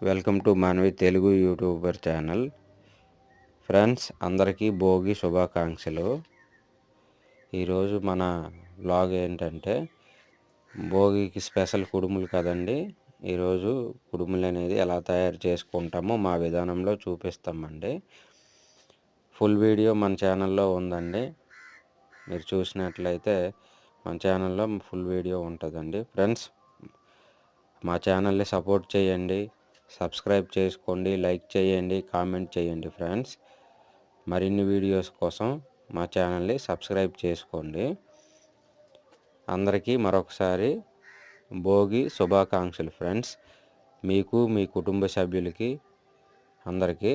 Welcome to Manvi Telugu YouTuber channel. Friends, అందరికీ భోగి శుభాకాంక్షలు. ఈరోజు మన వ్లాగ్ ఏంటంటే భోగికి స్పెషల్ కుడుములు కదండి. ఈరోజు కుడుములు అనేది ఎలా తయారు చేసుకుంటామో మా విధానంలో చూపిస్తామండి. ఫుల్ వీడియో మన ఛానల్లో ఉందండి. మీరు చూసినట్లయితే మన ఛానల్లో ఫుల్ వీడియో ఉంటుందండి. ఫ్రెండ్స్, మా ఛానల్ని సపోర్ట్ చేయండి, సబ్స్క్రైబ్ చేసుకోండి, లైక్ చేయండి, కామెంట్ చేయండి. ఫ్రెండ్స్, మరిన్ని వీడియోస్ కోసం మా ఛానల్ని సబ్స్క్రైబ్ చేసుకోండి. అందరికీ మరొకసారి భోగి శుభాకాంక్షలు. ఫ్రెండ్స్, మీకు మీ కుటుంబ సభ్యులకి అందరికీ